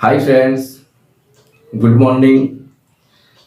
Hi friends, good morning.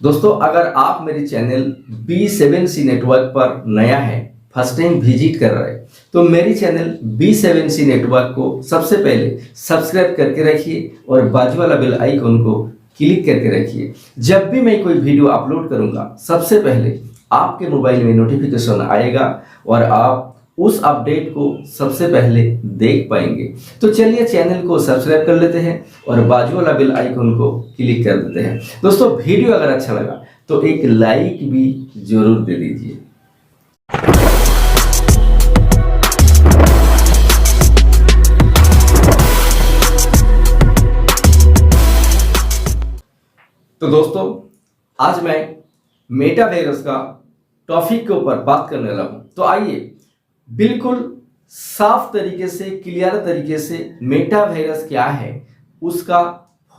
दोस्तों, अगर आप मेरे चैनल B7C नेटवर्क पर नया है, फर्स्ट टाइम विजिट कर रहे हैं, तो मेरी चैनल B7C नेटवर्क को सबसे पहले सब्सक्राइब करके रखिए और बाजू वाला बेल आइकन को क्लिक करके रखिए। जब भी मैं कोई वीडियो अपलोड करूंगा, सबसे पहले आपके मोबाइल में नोटिफिकेशन आएगा और आप उस अपडेट को सबसे पहले देख पाएंगे। तो चलिए चैनल को सब्सक्राइब कर लेते हैं और बाजू वाला बेल आइकन को क्लिक कर देते हैं। दोस्तों, वीडियो अगर अच्छा लगा तो एक लाइक भी जरूर दे दीजिए। तो दोस्तों, आज मैं मेटावर्स का टॉपिक के ऊपर बात करने वाला हूं। तो आइए बिल्कुल साफ तरीके से, क्लियर तरीके से मेटावर्स क्या है उसका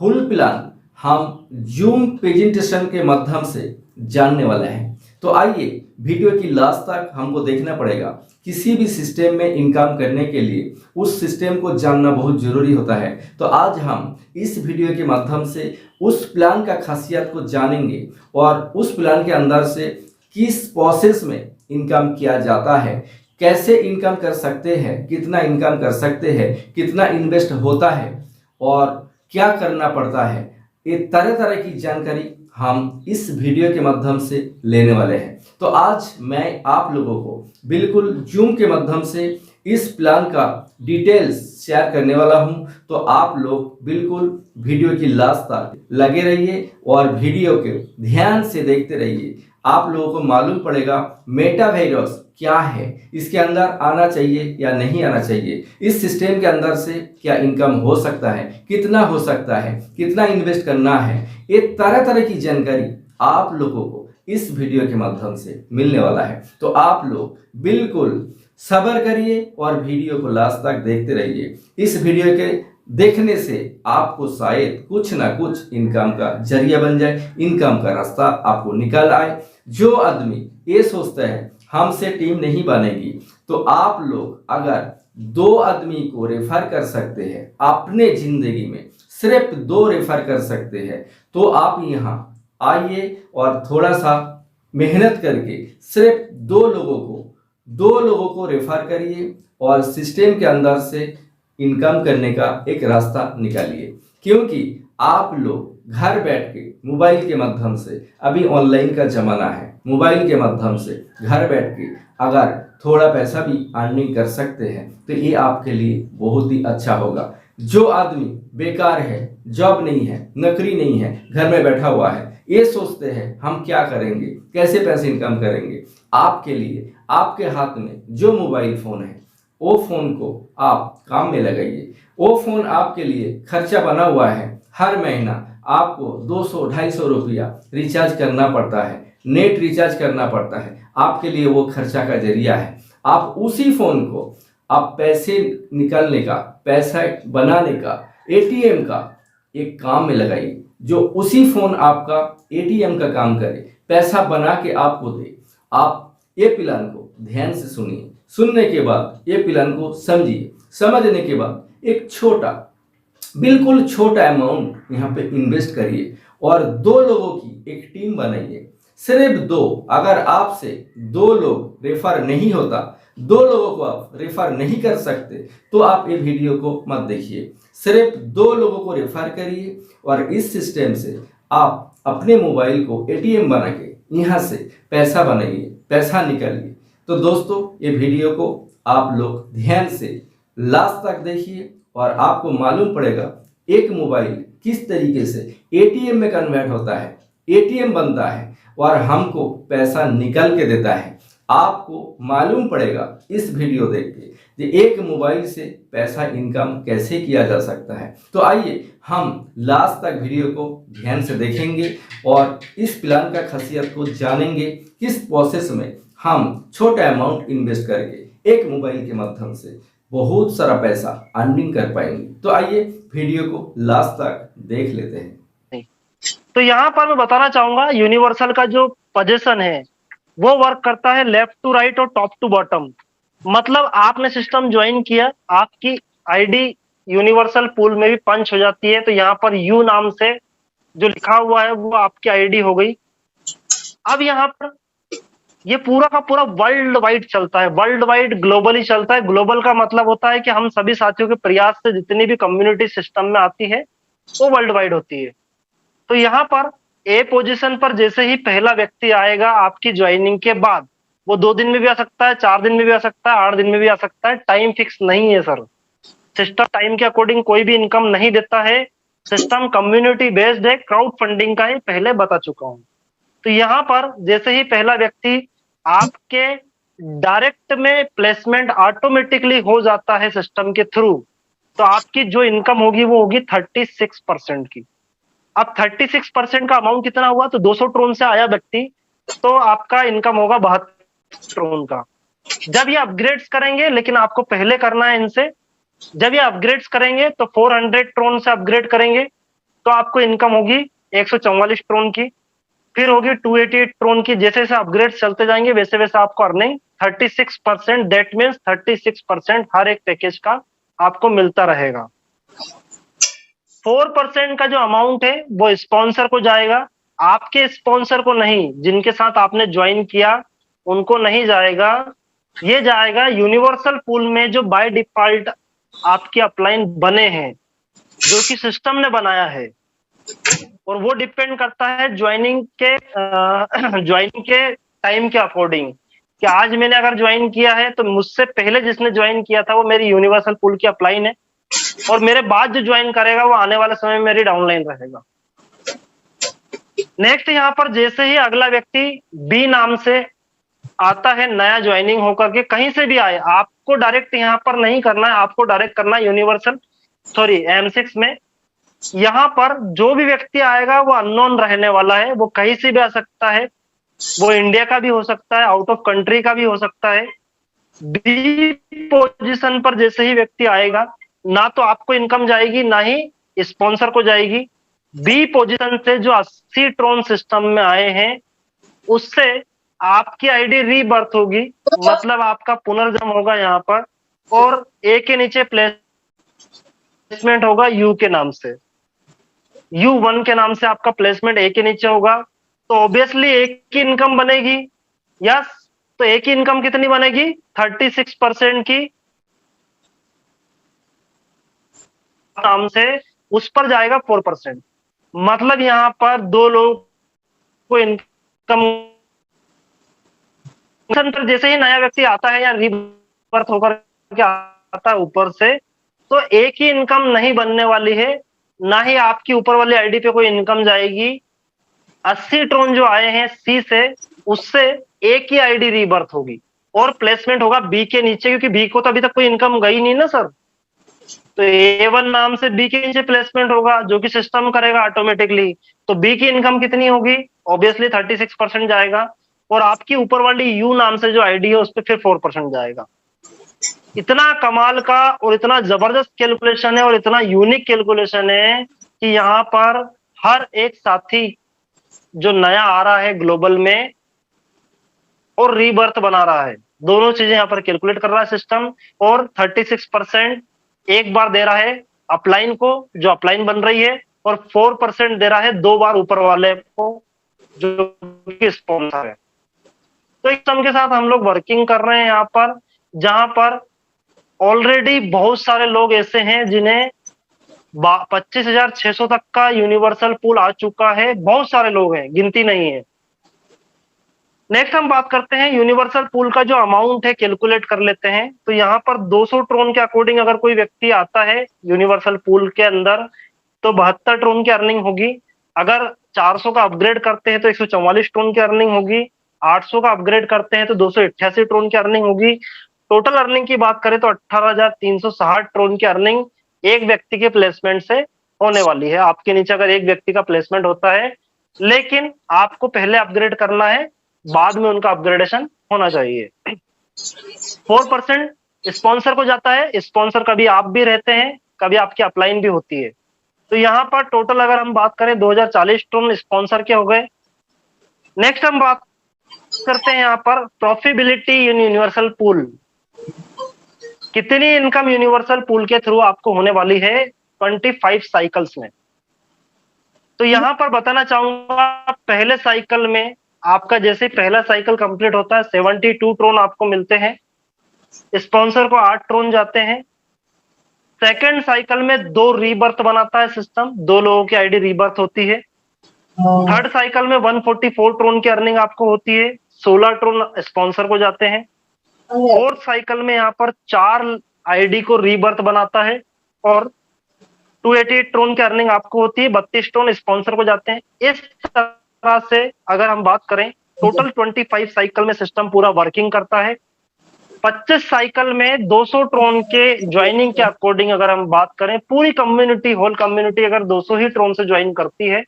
फुल प्लान हम जूम प्रेजेंटेशन के माध्यम से जानने वाले हैं। तो आइए वीडियो की लास्ट तक हमको देखना पड़ेगा। किसी भी सिस्टम में इनकम करने के लिए उस सिस्टम को जानना बहुत जरूरी होता है। तो आज हम इस वीडियो के माध्यम से उस प्लान का खासियत को जानेंगे और उस प्लान के अंदर से किस प्रोसेस में इनकम किया जाता है, कैसे इनकम कर सकते हैं, कितना इनकम कर सकते हैं, कितना इन्वेस्ट होता है और क्या करना पड़ता है। ये तरह तरह की जानकारी हम इस वीडियो के माध्यम से लेने वाले हैं। तो आज मैं आप लोगों को बिल्कुल जूम के माध्यम से इस प्लान का डिटेल्स शेयर करने वाला हूं। तो आप लोग बिल्कुल वीडियो की लास्ट तक लगे रहिए और वीडियो के ध्यान से देखते रहिए। आप लोगों को मालूम पड़ेगा मेटावर्स क्या है, इसके अंदर आना चाहिए या नहीं आना चाहिए, इस सिस्टम के अंदर से क्या इनकम हो सकता है, कितना हो सकता है, कितना इन्वेस्ट करना है। ये तरह तरह की जानकारी आप लोगों को इस वीडियो के माध्यम से मिलने वाला है। तो आप लोग बिल्कुल सब्र करिए और वीडियो को लास्ट तक देखते रहिए। इस वीडियो के देखने से आपको शायद कुछ ना कुछ इनकम का जरिया बन जाए, इनकम का रास्ता आपको निकल आए। जो आदमी ये सोचता है हमसे टीम नहीं बनेगी, तो आप लोग अगर 2 आदमी को रेफर कर सकते हैं अपने जिंदगी में, सिर्फ 2 रेफर कर सकते हैं, तो आप यहाँ आइए और थोड़ा सा मेहनत करके सिर्फ 2 लोगों को रेफर करिए और सिस्टम के अंदर से इनकम करने का एक रास्ता निकालिए। क्योंकि आप लोग घर बैठ के मोबाइल के माध्यम से, अभी ऑनलाइन का जमाना है, मोबाइल के माध्यम से घर बैठ के अगर थोड़ा पैसा भी अर्निंग कर सकते हैं तो ये आपके लिए बहुत ही अच्छा होगा। जो आदमी बेकार है, जॉब नहीं है, नौकरी नहीं है, घर में बैठा हुआ है, ये सोचते हैं हम क्या करेंगे, कैसे पैसे इनकम करेंगे, आपके लिए आपके हाथ में जो मोबाइल फोन है वो फोन को आप काम में लगाइए। वो फोन आपके लिए खर्चा बना हुआ है। हर महीना आपको 200-250 रुपया रिचार्ज करना पड़ता है, नेट रिचार्ज करना पड़ता है। आपके लिए वो खर्चा का जरिया है। आप उसी फोन को आप पैसे निकालने का, पैसा बनाने का, एटीएम का एक काम में लगाइए, जो उसी फोन आपका एटीएम का काम करे, पैसा बना के आपको दे। आप ये प्लान को ध्यान से सुनिए। सुनने के बाद ये प्लान को समझिए। समझने के बाद एक छोटा, बिल्कुल छोटा अमाउंट यहाँ पे इन्वेस्ट करिए और 2 लोगों की एक टीम बनाइए। सिर्फ 2, अगर आपसे 2 लोग रेफर नहीं होता, 2 लोगों को आप रेफर नहीं कर सकते, तो आप ये वीडियो को मत देखिए। सिर्फ 2 लोगों को रेफर करिए और इस सिस्टम से आप अपने मोबाइल को एटीएम बना के यहाँ से पैसा बनाइए, पैसा निकालिए। तो दोस्तों, ये वीडियो को आप लोग ध्यान से लास्ट तक देखिए और आपको मालूम पड़ेगा एक मोबाइल किस तरीके से एटीएम में कन्वर्ट होता है, एटीएम बनता है और हमको पैसा निकल के देता है। आपको मालूम पड़ेगा इस वीडियो देख के कि एक मोबाइल से पैसा इनकम कैसे किया जा सकता है। तो आइए हम लास्ट तक वीडियो को ध्यान से देखेंगे और इस प्लान का खासियत को जानेंगे। किस प्रोसेस में हम छोटा अमाउंट इन्वेस्ट करके एक मोबाइल के माध्यम से बहुत सारा पैसा अर्निंग कर पाएंगे। तो आइए वीडियो को लास्ट तक देख लेते हैं। तो यहाँ पर मैं बताना चाहूंगा, यूनिवर्सल का जो पोजीशन है वो वर्क करता है लेफ्ट टू राइट और टॉप टू बॉटम। मतलब आपने सिस्टम ज्वाइन किया, आपकी आईडी यूनिवर्सल पूल में भी पंच हो जाती है। तो यहाँ पर यू नाम से जो लिखा हुआ है वो आपकी आईडी हो गई। अब यहाँ पर ये पूरा का पूरा वर्ल्ड वाइड चलता है, वर्ल्ड वाइड ग्लोबली चलता है। ग्लोबल का मतलब होता है कि हम सभी साथियों के प्रयास से जितनी भी कम्युनिटी सिस्टम में आती है वो वर्ल्ड वाइड होती है। तो यहाँ पर ए पोजीशन पर जैसे ही पहला व्यक्ति आएगा आपकी ज्वाइनिंग के बाद, वो 2 दिन में भी आ सकता है, 4 दिन में भी आ सकता है, 8 दिन में भी आ सकता है, टाइम फिक्स नहीं है सर। सिस्टम टाइम के अकॉर्डिंग कोई भी इनकम नहीं देता है। सिस्टम कम्युनिटी बेस्ड है, क्राउड फंडिंग का ही पहले बता चुका हूं। तो यहाँ पर जैसे ही पहला व्यक्ति आपके डायरेक्ट में प्लेसमेंट ऑटोमेटिकली हो जाता है सिस्टम के थ्रू, तो आपकी जो इनकम होगी वो होगी 36% की। अब 36% का अमाउंट कितना हुआ, तो 200 ट्रोन से आया व्यक्ति, तो आपका इनकम होगा 72 ट्रोन का। जब ये अपग्रेड्स करेंगे, लेकिन आपको पहले करना है इनसे, जब ये अपग्रेड्स करेंगे तो 400 ट्रोन से अपग्रेड करेंगे तो आपको इनकम होगी 144 ट्रोन की, फिर होगी 288 ट्रोन की। जैसे जैसे अपग्रेड चलते जाएंगे वैसे वैसे आपको अर्निंग 36%, दैट मीन्स 36% हर एक पैकेज का आपको मिलता रहेगा। 4% का जो अमाउंट है वो स्पॉन्सर को जाएगा, आपके स्पॉन्सर को नहीं, जिनके साथ आपने ज्वाइन किया उनको नहीं जाएगा। ये जाएगा यूनिवर्सल पूल में जो बाय डिफॉल्ट आपके अपलाइन बने हैं, जो कि सिस्टम ने बनाया है। और वो डिपेंड करता है ज्वाइनिंग के ज्वाइनिंग के टाइम के अकॉर्डिंग, कि आज मैंने अगर ज्वाइन किया है तो मुझसे पहले जिसने ज्वाइन किया था वो मेरी यूनिवर्सल पूल की अपलाइन है, और मेरे बाद जो ज्वाइन करेगा वो आने वाले समय में मेरी डाउनलाइन रहेगा। नेक्स्ट यहाँ पर जैसे ही अगला व्यक्ति बी नाम से आता है, नया ज्वाइनिंग होकर के कहीं से भी आए, आपको डायरेक्ट यहाँ पर नहीं करना है, आपको डायरेक्ट करना है यूनिवर्सल M6 में। यहाँ पर जो भी व्यक्ति आएगा वो अननोन रहने वाला है, वो कहीं से भी आ सकता है, वो इंडिया का भी हो सकता है, आउट ऑफ कंट्री का भी हो सकता है। बी पोजीशन पर जैसे ही व्यक्ति आएगा, ना तो आपको इनकम जाएगी ना ही स्पॉन्सर को जाएगी। बी पोजीशन से जो 80 ट्रोन सिस्टम में आए हैं उससे आपकी आईडी रीबर्थ होगी, मतलब आपका पुनर्जन्म होगा यहाँ पर, और ए के नीचे प्लेसमेंट होगा यू के नाम से, U1 के नाम से आपका प्लेसमेंट ए के नीचे होगा। तो ऑब्वियसली एक की इनकम बनेगी, यस। तो एक की इनकम कितनी बनेगी, 36% की नाम से, उस पर जाएगा 4%। मतलब यहाँ पर 2 लोगों को इनकम, जैसे ही नया व्यक्ति आता है या रीबर्थ होकर के आता है ऊपर से, तो एक ही इनकम नहीं बनने वाली है, ना ही आपकी ऊपर वाली आईडी पे कोई इनकम जाएगी। 80 ट्रोन जो आए हैं सी से, उससे एक ही आईडी रीबर्थ होगी और प्लेसमेंट होगा बी के नीचे, क्योंकि बी को तो अभी तक कोई इनकम गई नहीं ना सर। तो A1 नाम से बी के नीचे प्लेसमेंट होगा जो कि सिस्टम करेगा ऑटोमेटिकली। तो बी की इनकम कितनी होगी, ऑब्वियसली 36% जाएगा, और आपकी ऊपर वाली यू नाम से जो आईडी है उस पर फिर 4% जाएगा। इतना कमाल का और इतना जबरदस्त कैलकुलेशन है और इतना यूनिक कैलकुलेशन है कि यहाँ पर हर एक साथी जो नया आ रहा है ग्लोबल में और रीबर्थ बना रहा है, दोनों चीजें यहाँ पर कैलकुलेट कर रहा है सिस्टम। और 36% एक बार दे रहा है अपलाइन को जो अपलाइन बन रही है, और 4% दे रहा है 2 बार ऊपर वाले को जो कि स्पॉन्सर है। तो इस सम के साथ हम लोग वर्किंग कर रहे हैं यहाँ पर, जहां पर ऑलरेडी बहुत सारे लोग ऐसे हैं जिन्हें 25,600 तक का यूनिवर्सल पूल आ चुका है। बहुत सारे लोग हैं, गिनती नहीं है। नेक्स्ट हम बात करते हैं यूनिवर्सल पूल का जो अमाउंट है, कैलकुलेट कर लेते हैं। तो यहाँ पर 200 ट्रोन के अकॉर्डिंग अगर कोई व्यक्ति आता है यूनिवर्सल पूल के अंदर तो 72 ट्रोन की अर्निंग होगी। अगर 400 का अपग्रेड करते हैं तो 144 ट्रोन की अर्निंग होगी। 800 का अपग्रेड करते हैं तो 288 ट्रोन की अर्निंग होगी। टोटल अर्निंग की बात करें तो 18,360 ट्रोन की अर्निंग एक व्यक्ति के प्लेसमेंट से होने वाली है। आपके नीचे अगर एक व्यक्ति का प्लेसमेंट होता है, लेकिन आपको पहले अपग्रेड करना है, बाद में उनका अपग्रेडेशन होना चाहिए। 4% स्पॉन्सर को जाता है। स्पॉन्सर कभी आप भी रहते हैं, कभी आपकी अपलाइन भी होती है। तो यहाँ पर टोटल अगर हम बात करें 2040 टन स्पॉन्सर के हो गए। नेक्स्ट हम बात करते हैं यहाँ पर प्रॉफिटेबिलिटी इन यूनिवर्सल पूल कितनी इनकम यूनिवर्सल पूल के थ्रू आपको होने वाली है 25 साइकिल्स में। तो यहां पर बताना चाहूंगा, पहले साइकिल में आपका जैसे ही पहला साइकिल कंप्लीट होता है 72 ट्रोन आपको मिलते हैं, स्पॉन्सर को 8 ट्रोन जाते हैं। सेकंड साइकिल में 2 रीबर्थ बनाता है सिस्टम, 2 लोगों की आईडी रीबर्थ होती है। थर्ड साइकिल में 144 ट्रोन की अर्निंग आपको होती है, 16 ट्रोन स्पॉन्सर को जाते हैं। फोर्थ साइकिल में यहाँ पर 4 आईडी को रीबर्थ बनाता है और 288 ट्रोन की अर्निंग आपको होती है, 32 ट्रोन स्पॉन्सर को जाते हैं। इस तरह से अगर हम बात करें टोटल 25 साइकिल में सिस्टम पूरा वर्किंग करता है। 25 साइकिल में 200 ट्रोन के ज्वाइनिंग के अकॉर्डिंग अगर हम बात करें, पूरी कम्युनिटी होल कम्युनिटी अगर 200 ही ट्रोन से ज्वाइन करती है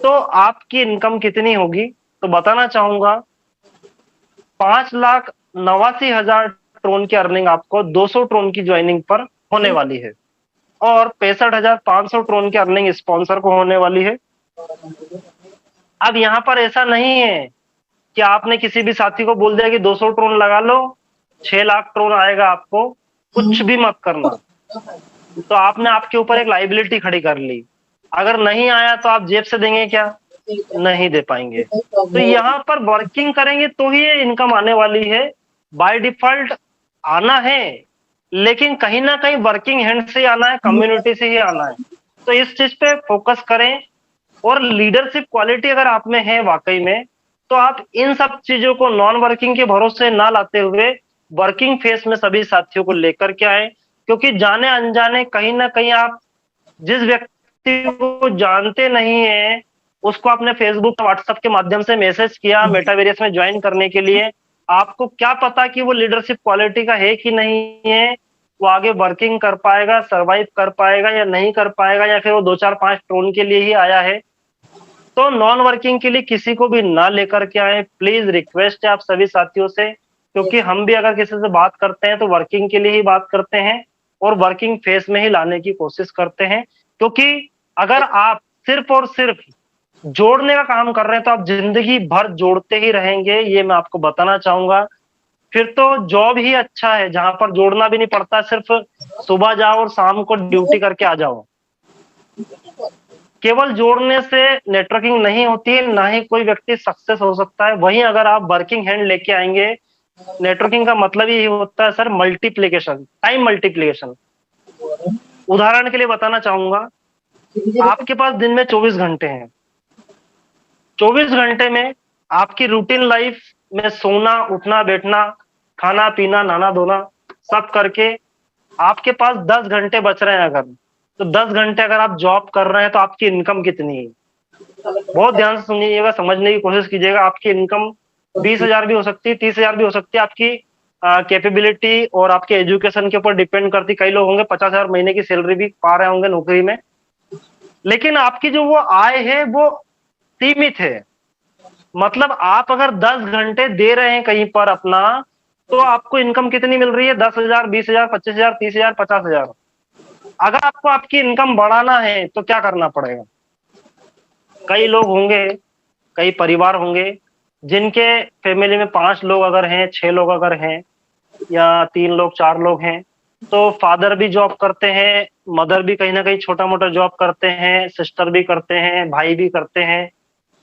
तो आपकी इनकम कितनी होगी, तो बताना चाहूंगा 5,89,000 ट्रोन की अर्निंग आपको 200 ट्रोन की ज्वाइनिंग पर होने वाली है और 65,500 ट्रोन की अर्निंग स्पॉन्सर को होने वाली है। अब यहाँ पर ऐसा नहीं है कि आपने किसी भी साथी को बोल दिया कि 200 ट्रोन लगा लो 6 लाख ट्रोन आएगा आपको, कुछ भी मत करना। तो आपने आपके ऊपर एक लाइबिलिटी खड़ी कर ली, अगर नहीं आया तो आप जेब से देंगे क्या? नहीं दे पाएंगे। तो यहाँ पर वर्किंग करेंगे तो ही ये इनकम आने वाली है। बाय डिफॉल्ट आना है, लेकिन कहीं ना कहीं वर्किंग हैंड से ही आना है, कम्युनिटी से ही आना है। तो इस चीज पे फोकस करें और लीडरशिप क्वालिटी अगर आप में है वाकई में, तो आप इन सब चीजों को नॉन वर्किंग के भरोसे ना लाते हुए वर्किंग फेस में सभी साथियों को लेकर के आए, क्योंकि जाने अनजाने कहीं ना कहीं आप जिस व्यक्ति को जानते नहीं है उसको आपने फेसबुक व्हाट्सएप के माध्यम से मैसेज किया मेटावेरियस में ज्वाइन करने के लिए, आपको क्या पता कि वो लीडरशिप क्वालिटी का है कि नहीं है, वो आगे वर्किंग कर पाएगा, सरवाइव कर पाएगा या नहीं कर पाएगा, या फिर वो 2-4-5 ट्रोन के लिए ही आया है। तो नॉन वर्किंग के लिए किसी को भी ना लेकर के आए, प्लीज रिक्वेस्ट है आप सभी साथियों से, क्योंकि हम भी अगर किसी से बात करते हैं तो वर्किंग के लिए ही बात करते हैं और वर्किंग फेस में ही लाने की कोशिश करते हैं। क्योंकि अगर आप सिर्फ और सिर्फ जोड़ने का काम कर रहे हैं तो आप जिंदगी भर जोड़ते ही रहेंगे, ये मैं आपको बताना चाहूंगा। फिर तो जॉब ही अच्छा है जहां पर जोड़ना भी नहीं पड़ता, सिर्फ सुबह जाओ और शाम को ड्यूटी करके आ जाओ। केवल जोड़ने से नेटवर्किंग नहीं होती है, ना ही कोई व्यक्ति सक्सेस हो सकता है। वहीं अगर आप वर्किंग हैंड लेके आएंगे, नेटवर्किंग का मतलब यही होता है सर मल्टीप्लीकेशन, टाइम मल्टीप्लीकेशन। उदाहरण के लिए बताना चाहूंगा, आपके पास दिन में 24 घंटे हैं, 24 घंटे में आपकी रूटीन लाइफ में सोना उठना बैठना खाना पीना नहाना धोना सब करके आपके पास 10 घंटे बच रहे हैं अगर, तो 10 घंटे अगर आप जॉब कर रहे हैं तो आपकी इनकम कितनी है? बहुत ध्यान से सुनिएगा, समझने की कोशिश कीजिएगा। आपकी इनकम 20,000 भी हो सकती है, 30,000 भी हो सकती है। आपकी कैपेबिलिटी और आपके एजुकेशन के ऊपर डिपेंड करती। कई लोग होंगे 50,000 महीने की सैलरी भी पा रहे होंगे नौकरी में, लेकिन आपकी जो वो आय है वो सीमित है। मतलब आप अगर 10 घंटे दे रहे हैं कहीं पर अपना, तो आपको इनकम कितनी मिल रही है? 10,000, 20,000, 25,000, 30,000, 50,000। अगर आपको आपकी इनकम बढ़ाना है तो क्या करना पड़ेगा? कई लोग होंगे, कई परिवार होंगे जिनके फैमिली में 5 लोग अगर हैं, 6 लोग अगर हैं, या 3 लोग 4 लोग हैं, तो फादर भी जॉब करते हैं, मदर भी कहीं ना कहीं छोटा मोटा जॉब करते हैं, सिस्टर भी करते हैं, भाई भी करते हैं।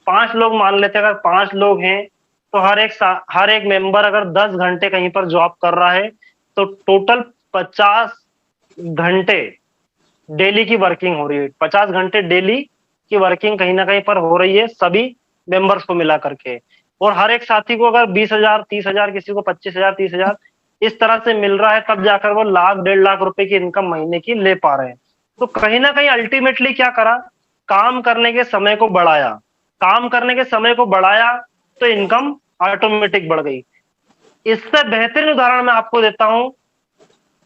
5 लोग मान लेते हैं, अगर 5 लोग हैं तो हर एक मेंबर अगर 10 घंटे कहीं पर जॉब कर रहा है तो टोटल 50 घंटे डेली की वर्किंग हो रही है। 50 घंटे डेली की वर्किंग कहीं ना कहीं पर हो रही है सभी मेंबर्स को मिला करके। और हर एक साथी को अगर 20,000, 30,000, किसी को 25,000, 30,000 इस तरह से मिल रहा है, तब जाकर वो लाख 1.5 लाख रुपए की इनकम महीने की ले पा रहे हैं। तो कहीं ना कहीं अल्टीमेटली क्या करा, काम करने के समय को बढ़ाया, काम करने के समय को बढ़ाया तो इनकम ऑटोमेटिक बढ़ गई। इससे बेहतरीन उदाहरण मैं आपको देता हूं,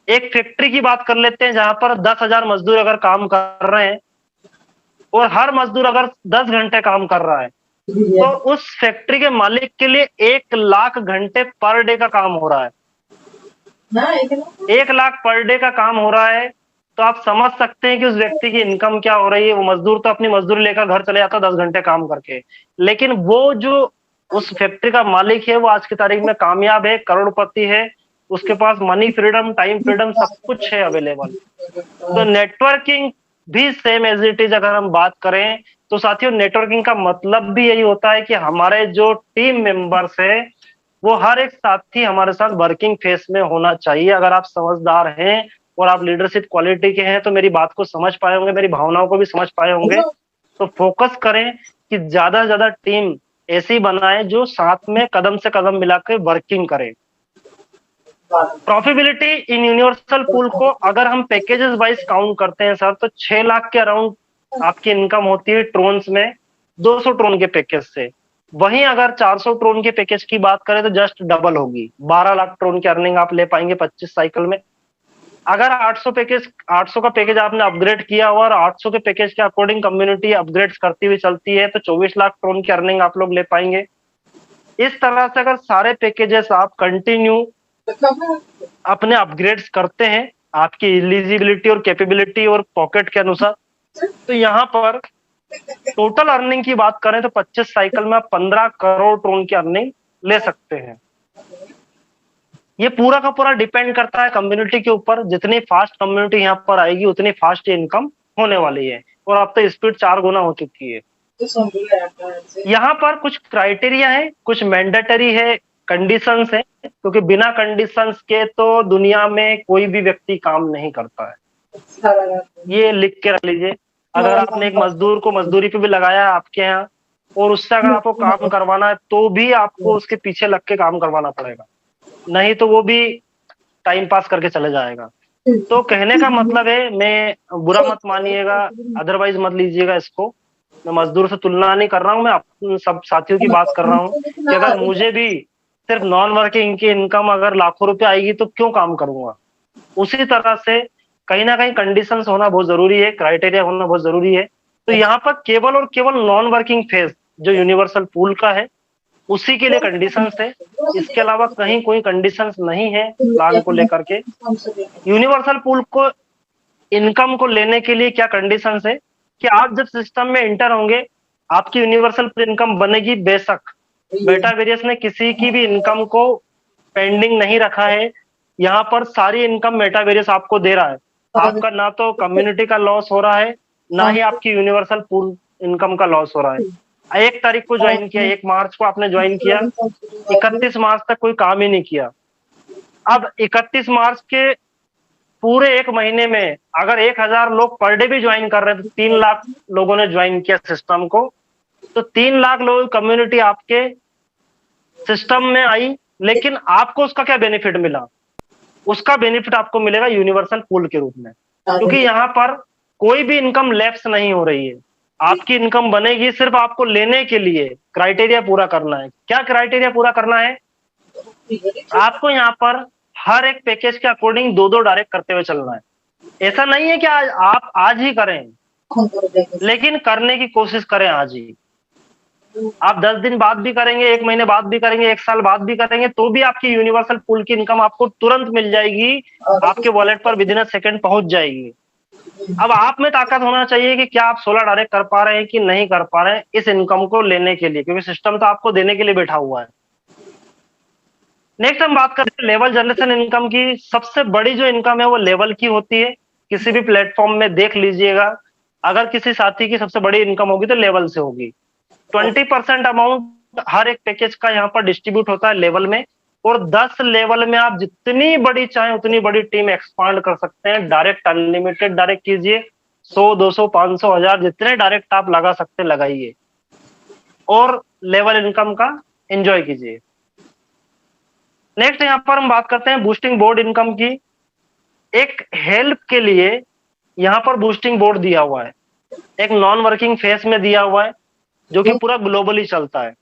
एक फैक्ट्री की बात कर लेते हैं जहां पर 10,000 मजदूर अगर काम कर रहे हैं और हर मजदूर अगर 10 घंटे काम कर रहा है, तो उस फैक्ट्री के मालिक के लिए 1 लाख घंटे पर डे का काम हो रहा है। 1 लाख पर डे का काम हो रहा है, तो आप समझ सकते हैं कि उस व्यक्ति की इनकम क्या हो रही है। वो मजदूर तो अपनी मजदूरी लेकर घर चले जाता 10 घंटे काम करके, लेकिन वो जो उस फैक्ट्री का मालिक है वो आज की तारीख में कामयाब है, करोड़पति है, उसके पास मनी फ्रीडम, टाइम फ्रीडम, सब कुछ है अवेलेबल। तो नेटवर्किंग भी सेम एज इट इज अगर हम बात करें तो साथियों, नेटवर्किंग का मतलब भी यही होता है कि हमारे जो टीम मेंबर्स है वो हर एक साथी हमारे साथ वर्किंग फेस में होना चाहिए। अगर आप समझदार हैं और आप लीडरशिप क्वालिटी के हैं तो मेरी बात को समझ पाए होंगे, मेरी भावनाओं को भी समझ पाए होंगे। तो फोकस करें कि ज्यादा से ज्यादा टीम ऐसी बनाए जो साथ में कदम से कदम मिलाकर वर्किंग करे। प्रॉफिटेबिलिटी इन यूनिवर्सल पूल को अगर हम पैकेजेस वाइज काउंट करते हैं सर, तो 6 लाख के अराउंड आपकी इनकम होती है ट्रोन्स में, 200 ट्रोन के पैकेज से। वहीं अगर 400 ट्रोन के पैकेज की बात करें तो जस्ट डबल होगी, 12 लाख ट्रोन की अर्निंग आप ले पाएंगे 25 साइकिल में। अगर 800 का पैकेज आपने अपग्रेड किया हुआ और 800 के पैकेज के अकॉर्डिंग कम्युनिटी अपग्रेड करती हुई चलती है तो 24 लाख ट्रोन की अर्निंग आप लोग ले पाएंगे। इस तरह से अगर सारे पैकेजेस आप कंटिन्यू अपने अपग्रेड्स करते हैं आपकी एलिजिबिलिटी और कैपेबिलिटी और पॉकेट के अनुसार, तो यहाँ पर टोटल अर्निंग की बात करें तो 25 साइकिल में आप 15 करोड़ ट्रोन की अर्निंग ले सकते हैं। ये पूरा का पूरा डिपेंड करता है कम्युनिटी के ऊपर। जितनी फास्ट कम्युनिटी यहाँ पर आएगी उतनी फास्ट इनकम होने वाली है, और अब तो स्पीड 4 गुना हो चुकी है। यहाँ पर कुछ क्राइटेरिया है, कुछ मैंडेटरी है, कंडीशंस है, क्योंकि बिना कंडीशंस के तो दुनिया में कोई भी व्यक्ति काम नहीं करता है। ये लिख के रख लीजिए। अगर आपने एक मजदूर को मजदूरी पे भी लगाया है आपके यहाँ और उससे अगर आपको काम करवाना है तो भी आपको उसके पीछे लग के काम करवाना पड़ेगा, नहीं तो वो भी टाइम पास करके चले जाएगा। तो कहने का मतलब है, मैं बुरा मत मानिएगा, अदरवाइज मत लीजिएगा इसको, मैं मजदूर से तुलना नहीं कर रहा हूँ, मैं अपने सब साथियों की बात कर रहा हूँ कि अगर मुझे भी सिर्फ नॉन वर्किंग की इनकम अगर लाखों रुपए आएगी तो क्यों काम करूंगा। उसी तरह से कहीं ना कहीं कंडीशंस होना बहुत जरूरी है, क्राइटेरिया होना बहुत जरूरी है। तो यहाँ पर केवल और केवल नॉन वर्किंग फेज जो यूनिवर्सल पूल का है उसी के लिए कंडीशंस है, इसके अलावा कहीं कोई कंडीशंस नहीं है प्लान को लेकर के। यूनिवर्सल पूल को इनकम को लेने के लिए क्या कंडीशंस है कि आप जब सिस्टम में इंटर होंगे आपकी यूनिवर्सल इनकम बनेगी। बेशक मेटावेरियस ने किसी की भी इनकम को पेंडिंग नहीं रखा है, यहाँ पर सारी इनकम मेटावेरियस आपको दे रहा है। आपका ना तो कम्युनिटी का लॉस हो रहा है, ना ही आपकी यूनिवर्सल पूल इनकम का लॉस हो रहा है। 1 तारीख को ज्वाइन किया, 1 मार्च को आपने ज्वाइन किया, 31 मार्च तक कोई काम ही नहीं किया। अब 31 मार्च के पूरे 1 महीने में अगर 1000 लोग पर डे भी ज्वाइन कर रहे हैं तो 3 लाख लोगों ने ज्वाइन किया सिस्टम को, तो 3 लाख लोगों की कम्युनिटी आपके सिस्टम में आई। लेकिन आपको उसका क्या बेनिफिट मिला? उसका बेनिफिट आपको मिलेगा यूनिवर्सल पूल के रूप में, क्योंकि यहाँ पर कोई भी इनकम लैप्स नहीं हो रही है। आपकी इनकम बनेगी, सिर्फ आपको लेने के लिए क्राइटेरिया पूरा करना है। क्या क्राइटेरिया पूरा करना है? आपको यहाँ पर हर एक पैकेज के अकॉर्डिंग 2-2 डायरेक्ट करते हुए चलना है। ऐसा नहीं है कि आप आज ही करें, लेकिन करने की कोशिश करें आज ही। आप 10 दिन बाद भी करेंगे, 1 महीने बाद भी करेंगे, 1 साल बाद भी करेंगे, तो भी आपकी यूनिवर्सल पूल की इनकम आपको तुरंत मिल जाएगी, आपके वॉलेट पर विदिन अ सेकंड पहुंच जाएगी। अब आप में ताकत होना चाहिए कि क्या आप 16 डायरेक्ट कर पा रहे हैं कि नहीं कर पा रहे हैं इस इनकम को लेने के लिए, क्योंकि सिस्टम तो आपको देने के लिए बैठा हुआ है। नेक्स्ट हम बात करते हैं लेवल जनरेशन इनकम की। सबसे बड़ी जो इनकम है वो लेवल की होती है। किसी भी प्लेटफॉर्म में देख लीजिएगा, अगर किसी साथी की सबसे बड़ी इनकम होगी तो लेवल से होगी। 20% अमाउंट हर एक पैकेज का यहाँ पर डिस्ट्रीब्यूट होता है लेवल में, और 10 लेवल में आप जितनी बड़ी चाहें उतनी बड़ी टीम एक्सपांड कर सकते हैं। डायरेक्ट अनलिमिटेड डायरेक्ट कीजिए, 100, 200, 500, 1000 जितने डायरेक्ट आप लगा सकते लगाइए और लेवल इनकम का एंजॉय कीजिए। नेक्स्ट यहाँ पर हम बात करते हैं बूस्टिंग बोर्ड इनकम की। एक हेल्प के लिए यहाँ पर बूस्टिंग बोर्ड दिया हुआ है, एक नॉन वर्किंग फेस में दिया हुआ है जो कि पूरा ग्लोबली चलता है।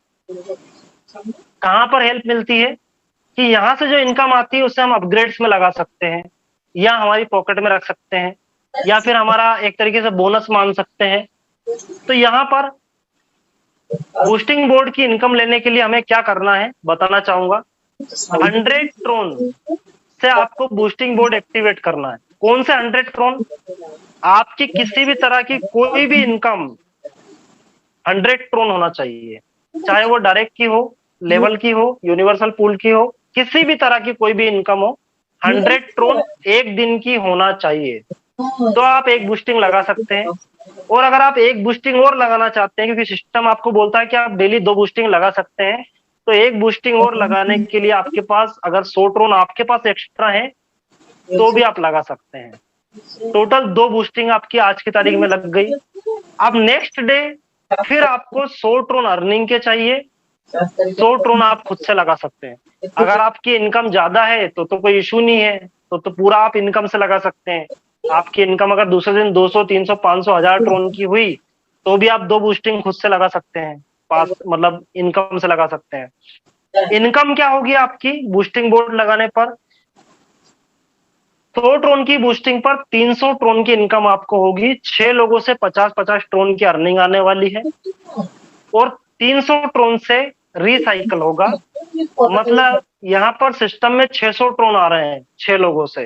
कहां पर हेल्प मिलती है कि यहां से जो इनकम आती है उसे हम अपग्रेड्स में लगा सकते हैं, या हमारी पॉकेट में रख सकते हैं, या फिर हमारा एक तरीके से बोनस मान सकते हैं। तो यहाँ पर बूस्टिंग बोर्ड की इनकम लेने के लिए हमें क्या करना है बताना चाहूंगा। 100 ट्रोन से आपको बूस्टिंग बोर्ड एक्टिवेट करना है। कौन से 100 ट्रोन? आपकी किसी भी तरह की कोई भी इनकम 100 ट्रोन होना चाहिए, चाहे वो डायरेक्ट की हो, लेवल की हो, यूनिवर्सल पूल की हो, किसी भी तरह की कोई भी इनकम हो, 100 ट्रोन एक दिन की होना चाहिए, तो आप एक बूस्टिंग लगा सकते हैं। और अगर आप एक बूस्टिंग और लगाना चाहते हैं, क्योंकि सिस्टम आपको बोलता है कि आप डेली 2 बूस्टिंग लगा सकते हैं, तो एक बूस्टिंग और लगाने के लिए आपके पास अगर 100 ट्रोन आपके पास एक्स्ट्रा है तो भी आप लगा सकते हैं। टोटल 2 बूस्टिंग आपकी आज की तारीख में लग गई। अब नेक्स्ट डे फिर आपको 100 ट्रोन अर्निंग के चाहिए, 100 ट्रोन आप खुद से लगा सकते हैं। अगर आपकी इनकम ज्यादा है तो कोई इशू नहीं है, तो पूरा आप इनकम से लगा सकते हैं। आपकी इनकम अगर दूसरे दिन 200, 300, 500, 1000 ट्रोन की हुई तो भी आप 2 बूस्टिंग खुद से लगा सकते हैं, पास मतलब इनकम से लगा सकते हैं। इनकम क्या होगी आपकी बूस्टिंग बोर्ड लगाने पर? 100 ट्रोन की बूस्टिंग पर 300 ट्रोन की इनकम आपको होगी। 6 लोगों से 50-50 ट्रोन की अर्निंग आने वाली है और 300 ट्रोन से रिसाइकल होगा। मतलब यहाँ पर सिस्टम में 600 ट्रोन आ रहे हैं 6 लोगों से,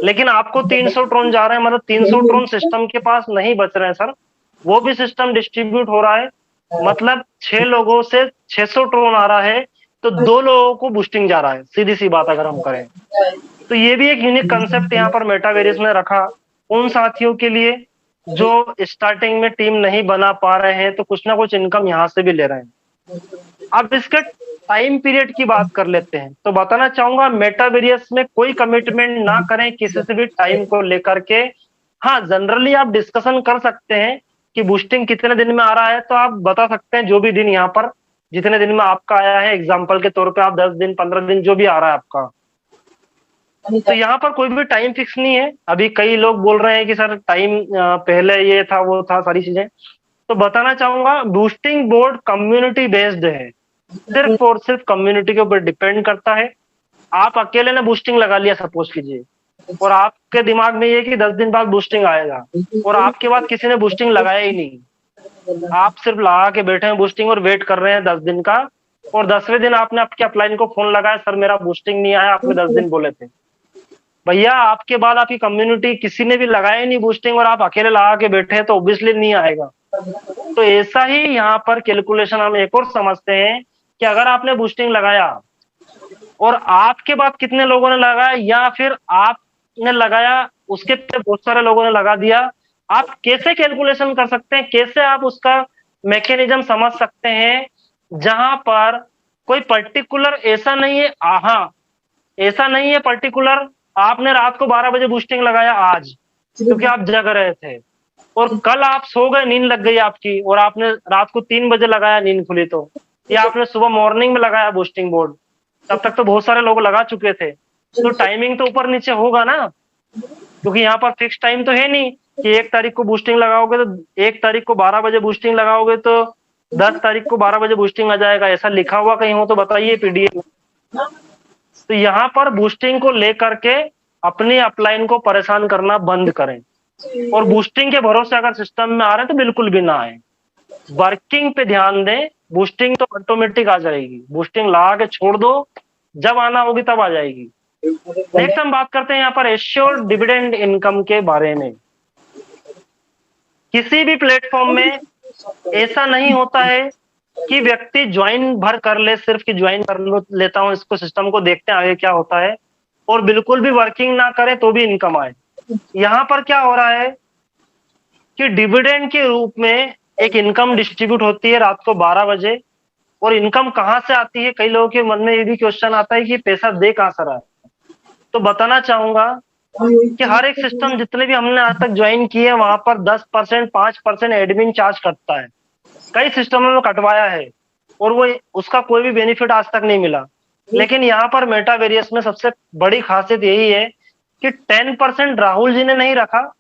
लेकिन आपको 300 ट्रोन जा रहे हैं, मतलब 300 ट्रोन सिस्टम के पास नहीं बच रहे हैं सर, वो भी सिस्टम डिस्ट्रीब्यूट हो रहा है। मतलब 6 लोगों से 600 ट्रोन आ रहा है तो 2 लोगों को बूस्टिंग जा रहा है, सीधी सी बात अगर हम करें तो। ये भी एक यूनिक कंसेप्ट यहाँ पर मेटावेरियस ने रखा उन साथियों के लिए जो स्टार्टिंग में टीम नहीं बना पा रहे हैं, तो कुछ ना कुछ इनकम यहाँ से भी ले रहे हैं। अब इसके टाइम पीरियड की बात कर लेते हैं, तो बताना चाहूंगा मेटावेरियस में कोई कमिटमेंट ना करें किसी से भी टाइम को लेकर के। हाँ, जनरली आप डिस्कशन कर सकते हैं कि बूस्टिंग कितने दिन में आ रहा है, तो आप बता सकते हैं जो भी दिन यहाँ पर जितने दिन में आपका आया है, एग्जाम्पल के तौर पे आप 10 दिन 15 दिन जो भी आ रहा है आपका, तो यहाँ पर कोई भी टाइम फिक्स नहीं है। अभी कई लोग बोल रहे हैं कि सर टाइम पहले ये था वो था सारी चीजें, तो बताना चाहूंगा बूस्टिंग बोर्ड कम्युनिटी बेस्ड है, सिर्फ और सिर्फ कम्युनिटी के ऊपर डिपेंड करता है। आप अकेले ने बूस्टिंग लगा लिया सपोज कीजिए, और आपके दिमाग में ये कि 10 दिन बाद बूस्टिंग आएगा, और आपके बाद किसी ने बूस्टिंग लगाया ही नहीं, आप सिर्फ लगा के बैठे हैं बूस्टिंग और वेट कर रहे हैं 10 दिन का, और 10वें दिन आपने आपके अपलाइन को फोन लगाया, सर मेरा बूस्टिंग नहीं आया, आपने 10 दिन बोले थे। भैया आपके बाद आपकी कम्युनिटी किसी ने भी लगाया नहीं बूस्टिंग और आप अकेले लगा के बैठे हैं, तो ऑब्वियसली नहीं आएगा। तो ऐसा ही यहाँ पर कैलकुलेशन हम एक और समझते हैं कि अगर आपने बूस्टिंग लगाया और आपके बाद कितने लोगों ने लगाया, या फिर आपने लगाया उसके पे बहुत सारे लोगों ने लगा दिया, आप कैसे कैलकुलेशन कर सकते हैं, कैसे आप उसका मैकेनिज्म समझ सकते हैं, जहां पर कोई पर्टिकुलर ऐसा नहीं है। हाँ, ऐसा नहीं है पर्टिकुलर आपने रात को 12 बजे बूस्टिंग लगाया आज क्योंकि आप जग रहे थे, और कल आप सो गए, नींद लग गई आपकी और आपने रात को 3 बजे लगाया, नींद खुली तो, या आपने सुबह मॉर्निंग में लगाया बूस्टिंग बोर्ड, तब तक तो बहुत सारे लोग लगा चुके थे, तो टाइमिंग तो ऊपर नीचे होगा ना, क्योंकि यहाँ पर फिक्स टाइम तो है नहीं कि 1 तारीख को बूस्टिंग लगाओगे तो 1 तारीख को 12 बजे बूस्टिंग लगाओगे तो 10 तारीख को 12 बजे बूस्टिंग आ जाएगा, ऐसा लिखा हुआ कहीं हो तो बताइए पीडीएफ में। तो यहाँ पर बूस्टिंग को लेकर के अपनी अपलाइन को परेशान करना बंद करें, और बूस्टिंग के भरोसे अगर सिस्टम में आ रहे हैं तो बिल्कुल भी ना आए, वर्किंग पे ध्यान दें। बूस्टिंग तो ऑटोमेटिक आ जाएगी, बूस्टिंग लगा के छोड़ दो, जब आना होगी तब आ जाएगी। नेक्स्ट हम बात करते हैं यहाँ पर एश्योर्ड डिविडेंड इनकम के बारे में। किसी भी प्लेटफॉर्म में ऐसा नहीं होता है कि व्यक्ति ज्वाइन भर कर ले, सिर्फ कि ज्वाइन कर लेता हूं इसको, सिस्टम को देखते हैं आगे क्या होता है, और बिल्कुल भी वर्किंग ना करे तो भी इनकम आए। यहाँ पर क्या हो रहा है कि डिविडेंड के रूप में एक इनकम डिस्ट्रीब्यूट होती है रात को 12 बजे, और इनकम कहाँ से आती है, कई लोगों के मन में ये भी क्वेश्चन आता है कि पैसा दे कहाँ से रहा है। तो बताना चाहूंगा कि हर एक सिस्टम जितने भी हमने आज तक ज्वाइन किए वहां पर 10%, 5% एडमिन चार्ज कटता है, कई सिस्टमों में कटवाया है, और वो उसका कोई भी बेनिफिट आज तक नहीं मिला। लेकिन यहाँ पर मेटावेरियस में सबसे बड़ी खासियत यही है कि 10% राहुल जी ने नहीं रखा,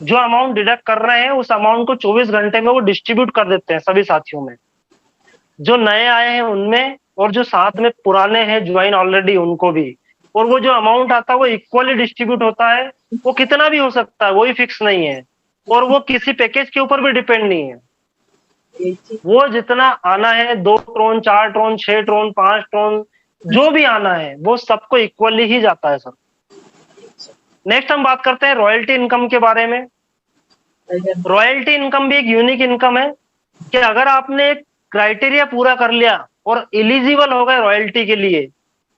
जो अमाउंट डिडक्ट कर रहे हैं उस अमाउंट को 24 घंटे में वो डिस्ट्रीब्यूट कर देते हैं सभी साथियों में, जो नए आए हैं उनमें और जो साथ में पुराने हैं ज्वाइन ऑलरेडी उनको भी, और वो जो अमाउंट आता है वो इक्वली डिस्ट्रीब्यूट होता है। वो कितना भी हो सकता है, वही फिक्स नहीं है, और वो किसी पैकेज के ऊपर भी डिपेंड नहीं है। वो जितना आना है 2 ट्रोन 4 ट्रोन 6 ट्रोन 5 ट्रोन जो भी आना है वो सबको इक्वली ही जाता है सर। नेक्स्ट हम बात करते हैं रॉयल्टी इनकम के बारे में। रॉयल्टी इनकम भी एक यूनिक इनकम है कि अगर आपने एक क्राइटेरिया पूरा कर लिया और एलिजिबल हो गए रॉयल्टी के लिए,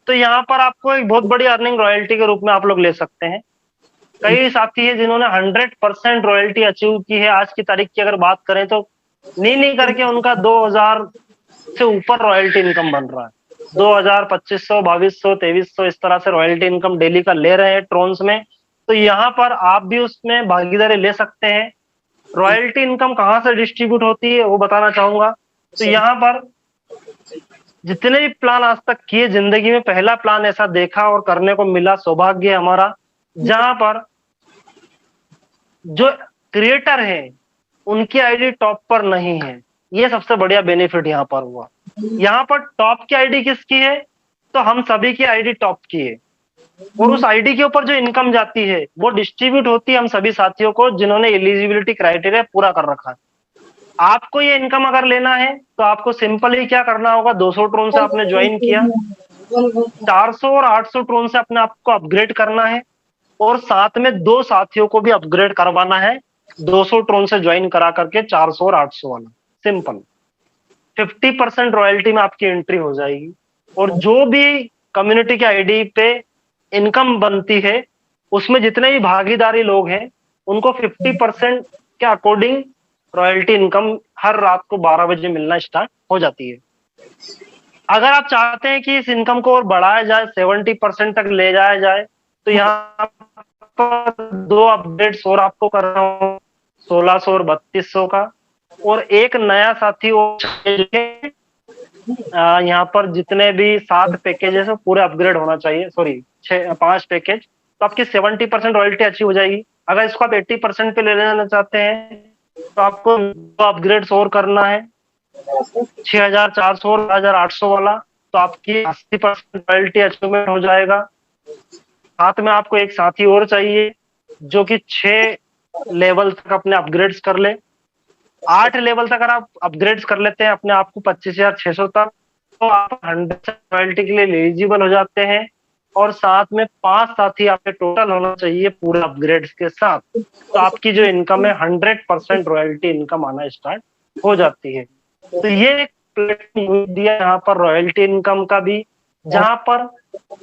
तो यहाँ पर आपको एक बहुत बड़ी अर्निंग रॉयल्टी के रूप में आप लोग ले सकते हैं। कई साथी है जिन्होंने 100% रॉयल्टी अचीव की है। आज की तारीख की अगर बात करें तो नहीं करके उनका 2000 से ऊपर रॉयल्टी इनकम बन रहा है। 2000, 2500, 2200, 2300 इस तरह से रॉयल्टी इनकम डेली का ले रहे हैं ट्रोन्स में। तो यहाँ पर आप भी उसमें भागीदारी ले सकते हैं। रॉयल्टी इनकम कहाँ से डिस्ट्रीब्यूट होती है वो बताना चाहूंगा। तो यहाँ पर जितने भी प्लान आज तक किए, जिंदगी में पहला प्लान ऐसा देखा और करने को मिला, सौभाग्य है हमारा, जहां पर जो क्रिएटर है उनकी आईडी टॉप पर नहीं है। ये सबसे बढ़िया बेनिफिट यहाँ पर हुआ। यहाँ पर टॉप की आईडी किसकी है? तो हम सभी की आईडी टॉप की है, और उस आईडी के ऊपर जो इनकम जाती है वो डिस्ट्रीब्यूट होती है हम सभी साथियों को जिन्होंने एलिजिबिलिटी क्राइटेरिया पूरा कर रखा है। आपको ये इनकम अगर लेना है तो आपको सिंपल ही क्या करना होगा, 200 ट्रोन से आपने ज्वाइन किया, 400 और 800 ट्रोन से अपने आप को अपग्रेड करना है, और साथ में 2 साथियों को भी अपग्रेड करवाना है 200 ट्रोन से ज्वाइन करा करके 400 और 800 वाला। सिंपल 50% रॉयल्टी में आपकी एंट्री हो जाएगी, और जो भी कम्युनिटी के आईडी पे इनकम बनती है उसमें जितने भी भागीदारी लोग हैं उनको 50% के अकॉर्डिंग रॉयल्टी इनकम हर रात को 12 बजे मिलना स्टार्ट हो जाती है। अगर आप चाहते हैं कि इस इनकम को और बढ़ाया जाए, 70% तक ले जाया जाए, तो यहाँ पर 2 अपडेट्स और आपको कर रहा हूँ, 1600 और 3200 का, और एक नया साथी और यहाँ पर जितने भी 7 पैकेजेस है पूरे अपग्रेड होना चाहिए। सॉरी 5 पैकेज, तो आपकी 70% रॉयल्टी अचीव हो जाएगी। अगर इसको आप 80% पे ले लेना चाहते हैं तो आपको 2 अपग्रेड्स और करना है, 6400 और 1800 वाला, तो आपकी 80% रॉयल्टी अचीवमेंट हो जाएगा। साथ में आपको एक साथी और चाहिए जो कि 6 लेवल तक अपने अपग्रेड्स कर ले। 8 लेवल तक अगर आप अपग्रेड्स कर लेते हैं अपने आप को 25,600 तक, तो आप 100 रॉयल्टी के लिए एलिजिबल हो जाते हैं। और साथ में 5 साथी आपके टोटल होना चाहिए पूरे अपग्रेड्स के साथ, तो आपकी जो इनकम है 100% रॉयल्टी इनकम आना स्टार्ट हो जाती है। तो ये एक प्लेटफॉर्म दिया यहाँ पर रॉयल्टी इनकम का भी, जहां पर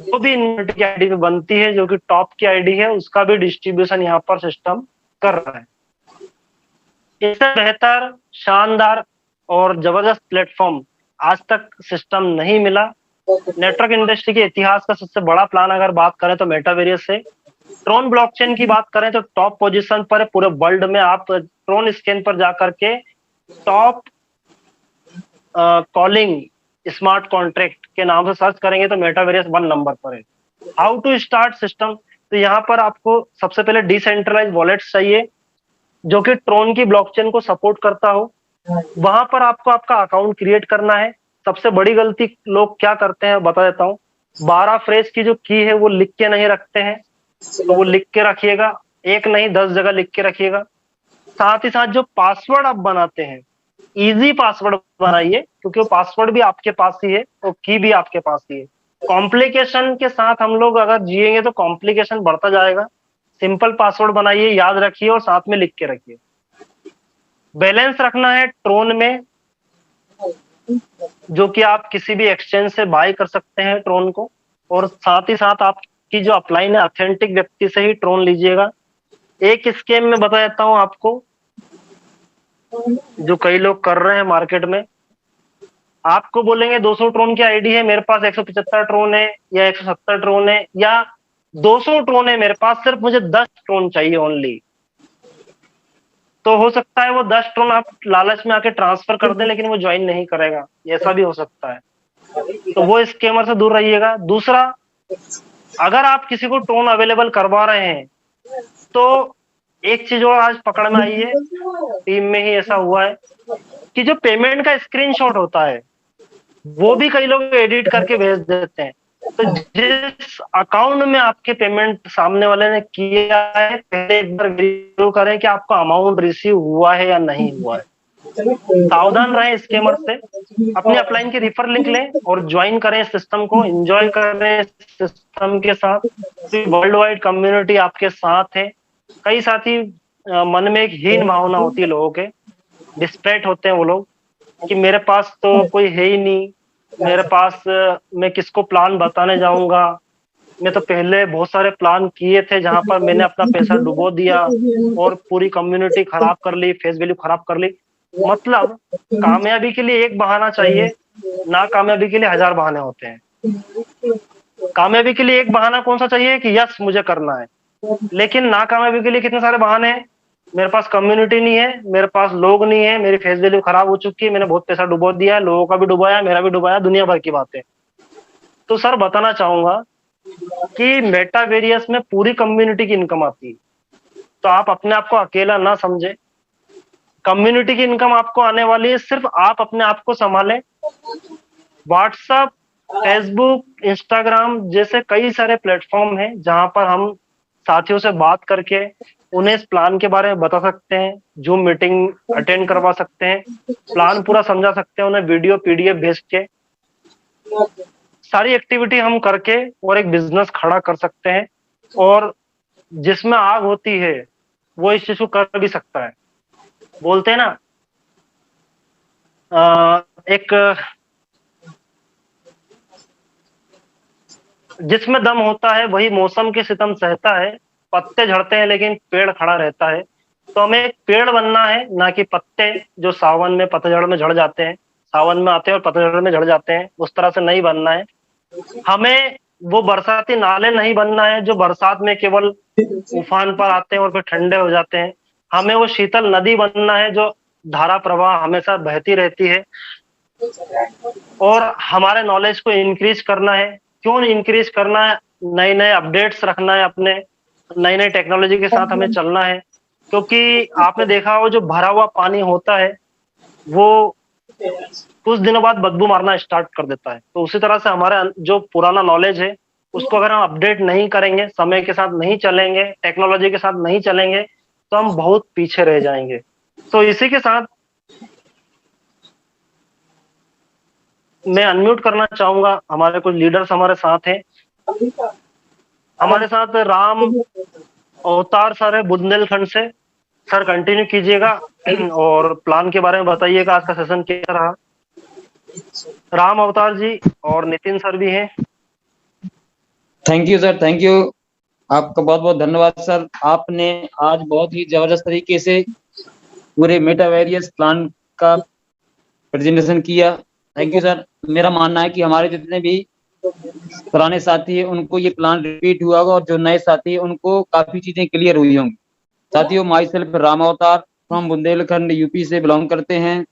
जो भी इन्वेंट की आईडी पे बनती है जो कि टॉप की आईडी है उसका भी डिस्ट्रीब्यूशन यहाँ पर सिस्टम कर रहा है। इससे बेहतर, शानदार और जबरदस्त प्लेटफॉर्म आज तक सिस्टम नहीं मिला। नेटवर्क इंडस्ट्री के इतिहास का सबसे बड़ा प्लान अगर बात करें तो मेटावेरियस है। ट्रोन ब्लॉकचेन की बात करें तो टॉप पोजीशन पर है पूरे वर्ल्ड में। आप ट्रोन स्कैन पर जाकर के टॉप कॉलिंग स्मार्ट कॉन्ट्रैक्ट के नाम से सर्च करेंगे तो मेटावेरियस 1 नंबर पर है। हाउ टू स्टार्ट सिस्टम, तो यहाँ पर आपको सबसे पहले डिसेंट्रलाइज वॉलेट्स चाहिए जो कि ट्रोन की ब्लॉकचेन को सपोर्ट करता हो। वहां पर आपको आपका अकाउंट क्रिएट करना है। सबसे बड़ी गलती लोग क्या करते हैं बता देता हूँ, 12 फ्रेज की जो की है वो लिख के नहीं रखते हैं, तो वो लिख के रखिएगा, एक नहीं 10 जगह लिख के रखिएगा। साथ ही साथ जो पासवर्ड आप बनाते हैं इजी पासवर्ड बनाइए, क्योंकि वो पासवर्ड भी आपके पास ही है और की भी आपके पास ही है। कॉम्प्लिकेशन के साथ हम लोग अगर जिएंगे तो कॉम्प्लिकेशन बढ़ता जाएगा। सिंपल पासवर्ड बनाइए, याद रखिए और साथ में लिख के रखिए। बैलेंस रखना है ट्रोन में, जो कि आप किसी भी एक्सचेंज से बाय कर सकते हैं ट्रोन को, और साथ ही साथ आपकी जो अपलाइन है ऑथेंटिक व्यक्ति से ही ट्रोन लीजिएगा। एक स्कीम में बता देता हूं आपको जो कई लोग कर रहे हैं मार्केट में। आपको बोलेंगे 200 ट्रोन की आईडी है मेरे पास, 175 ट्रोन है या 170 ट्रोन है या 200 ट्रोन है मेरे पास, सिर्फ मुझे 10 ट्रोन चाहिए ओनली। तो हो सकता है वो 10 ट्रोन आप लालच में आके ट्रांसफर कर दें लेकिन वो ज्वाइन नहीं करेगा, ऐसा भी हो सकता है। तो वो स्कैमर से दूर रहिएगा। दूसरा, अगर आप किसी को ट्रोन अवेलेबल करवा रहे हैं तो एक चीज और आज पकड़ में आई है, टीम में ही ऐसा हुआ है कि जो पेमेंट का स्क्रीनशॉट होता है वो भी कई लोग एडिट करके भेज देते हैं। तो जिस अकाउंट में आपके पेमेंट सामने वाले ने किया है पहले एक बार वेरीफाई करें कि आपका अमाउंट रिसीव हुआ है या नहीं हुआ है। सावधान रहें स्कैमर से। अपने अपलाइन के रेफर लिंक लें और ज्वाइन करें सिस्टम को, एंजॉय करें सिस्टम के साथ। वर्ल्ड वाइड कम्युनिटी आपके साथ है। कई साथी मन में एक हीन भावना होती है लोगों के, डिस्परेट होते हैं वो लोग कि मेरे पास तो कोई है ही नहीं, मेरे पास मैं किसको प्लान बताने जाऊंगा। मैं तो पहले बहुत सारे प्लान किए थे जहां पर मैंने अपना पैसा डुबो दिया और पूरी कम्युनिटी खराब कर ली, फेस वैल्यू खराब कर ली। मतलब कामयाबी के लिए एक बहाना चाहिए, नाकामयाबी के लिए हजार बहाने होते हैं। कामयाबी के लिए एक बहाना कौन सा चाहिए कि यस मुझे करना है, लेकिन नाकामयाबी के लिए कितने सारे बहाने हैं। मेरे पास कम्युनिटी नहीं है, मेरे पास लोग नहीं है, मेरी फेस वैल्यू खराब हो चुकी है, मैंने बहुत पैसा डुबो दिया है, लोगों का भी डुबाया, मेरा भी डुबाया, दुनिया भर की बातें। तो सर बताना चाहूंगा कि मेटावेरियस में पूरी कम्युनिटी की इनकम आती है, तो आप अपने आप को अकेला ना समझे। कम्युनिटी की इनकम आपको आने वाली है, सिर्फ आप अपने आप को संभालें। व्हाट्सएप, फेसबुक, इंस्टाग्राम जैसे कई सारे प्लेटफॉर्म हैं जहां पर हम साथियों से बात करके उन्हें इस प्लान के बारे में बता सकते हैं, जूम मीटिंग अटेंड करवा सकते हैं, प्लान पूरा समझा सकते हैं, उन्हें वीडियो पीडीएफ भेज के सारी एक्टिविटी हम करके और एक बिजनेस खड़ा कर सकते हैं। और जिसमें आग होती है वो इस चीज को कर भी सकता है। बोलते हैं ना एक जिसमें दम होता है वही मौसम के सितम सहता है। पत्ते झड़ते हैं लेकिन पेड़ खड़ा रहता है। तो हमें एक पेड़ बनना है, ना कि पत्ते जो सावन में पतझड़ में झड़ जाते हैं, सावन में आते हैं और पतझड़ में झड़ जाते हैं, उस तरह से नहीं बनना है। हमें वो बरसाती नाले नहीं बनना है जो बरसात में केवल उफान पर आते हैं और फिर ठंडे हो जाते हैं। हमें वो शीतल नदी बनना है जो धारा प्रवाह हमेशा बहती रहती है। और हमारे नॉलेज को इंक्रीज करना है। क्यों इंक्रीज करना है? नए नए अपडेट्स रखना है, अपने नई नई टेक्नोलॉजी के साथ हमें चलना है। क्योंकि आपने देखा हो जो भरा हुआ पानी होता है वो कुछ दिनों बाद बदबू मारना स्टार्ट कर देता है। तो उसी तरह से हमारा जो पुराना नॉलेज है उसको अगर हम अपडेट नहीं करेंगे, समय के साथ नहीं चलेंगे, टेक्नोलॉजी के साथ नहीं चलेंगे, तो हम बहुत पीछे रह जाएंगे। तो इसी के साथ मैं अनम्यूट करना चाहूंगा। हमारे कुछ लीडर्स हमारे साथ हैं। हमारे साथ राम अवतार सर है बुंदेलखंड से। सर कंटिन्यू कीजिएगा और प्लान के बारे में बताइएगा, आज का सेशन क्या रहा। राम अवतार जी और नितिन सर भी हैं। Thank you sir, thank you. आपका बहुत बहुत धन्यवाद सर। आपने आज बहुत ही जबरदस्त तरीके से पूरे मेटावेरियस प्लान का प्रेजेंटेशन किया। Thank you sir. मेरा मानना है कि हमारे जितने भी पुराने साथी हैं उनको ये प्लान रिपीट हुआ होगा और जो नए साथी हैं उनको काफी चीजें क्लियर हुई होंगी। साथियों, माई सेल्फ राम अवतार फ्रॉम बुंदेलखंड यूपी से बिलोंग करते हैं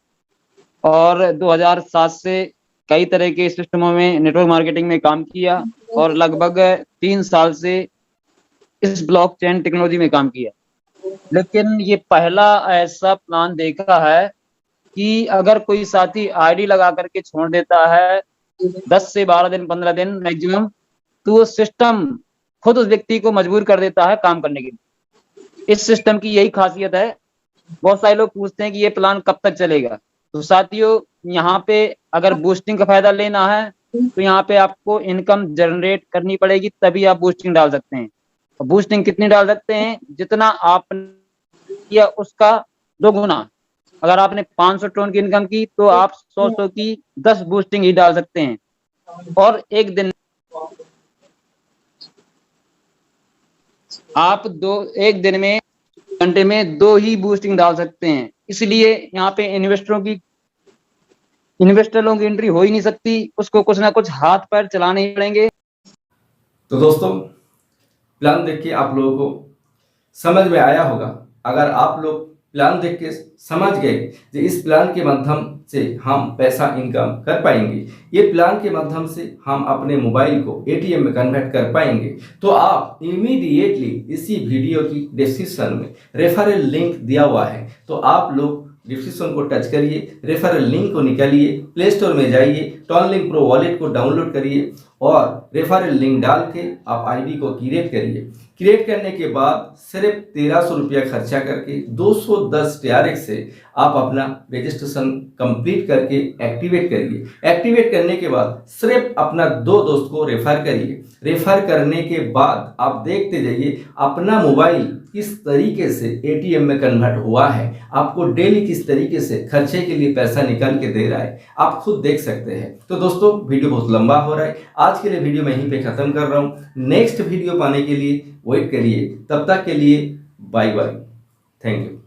और 2007 से कई तरह के सिस्टमों में नेटवर्क मार्केटिंग में काम किया और लगभग 3 साल से इस ब्लॉकचेन टेक्नोलॉजी में काम किया। लेकिन ये पहला ऐसा प्लान देखा है कि अगर कोई साथी आईडी लगा करके छोड़ देता है 10 से 12 दिन 15 दिन मैक्सिमम, तो वो सिस्टम खुद उस व्यक्ति को मजबूर कर देता है काम करने के लिए। इस सिस्टम की यही खासियत है। बहुत सारे लोग पूछते हैं कि ये प्लान कब तक चलेगा। तो साथियों, यहाँ पे अगर बूस्टिंग का फायदा लेना है तो यहाँ पे आपको इनकम जनरेट करनी पड़ेगी, तभी आप बूस्टिंग डाल सकते हैं। और बूस्टिंग कितनी डाल सकते हैं? जितना आपने किया उसका 2 गुना। अगर आपने 500 टन की इनकम की तो आप 100 की 10 बूस्टिंग ही डाल सकते हैं। और एक दिन आप एक दिन में घंटे में 2 ही बूस्टिंग डाल सकते हैं। इसलिए यहाँ पे इन्वेस्टर लोगों की एंट्री हो ही नहीं सकती, उसको कुछ ना कुछ हाथ पैर चलाने ही पड़ेंगे। तो दोस्तों, प्लान देख के आप लोगों को समझ में आया होगा। अगर आप लोग प्लान देख के समझ गए कि इस प्लान के माध्यम से हम पैसा इनकम कर पाएंगे, ये प्लान के माध्यम से हम अपने मोबाइल को एटीएम में कन्वर्ट कर पाएंगे, तो आप इमीडिएटली इसी वीडियो की डिस्क्रिप्शन में रेफरल लिंक दिया हुआ है, तो आप लोग डिस्क्रिप्शन को टच करिए, रेफरल लिंक को निकालिए, प्ले स्टोर में जाइए, टॉनलिंक प्रो वॉलेट को डाउनलोड करिए और रेफरल लिंक डाल के आप आईडी को क्रिएट करिए। क्रिएट करने के बाद सिर्फ 1300 रुपया खर्चा करके 210 TRX से आप अपना रजिस्ट्रेशन कंप्लीट करके एक्टिवेट करिए। एक्टिवेट करने के बाद सिर्फ अपना 2 दोस्त को रेफर करिए। रेफर करने के बाद आप देखते जाइए अपना मोबाइल किस तरीके से एटीएम में कन्वर्ट हुआ है, आपको डेली किस तरीके से खर्चे के लिए पैसा निकाल के दे रहा है, आप खुद देख सकते हैं। तो दोस्तों वीडियो बहुत लंबा हो रहा है, आज के लिए वीडियो मैं यहीं पे खत्म कर रहा हूँ। नेक्स्ट वीडियो पाने के लिए वेट करिए, तब तक के लिए बाय बाय, थैंक यू।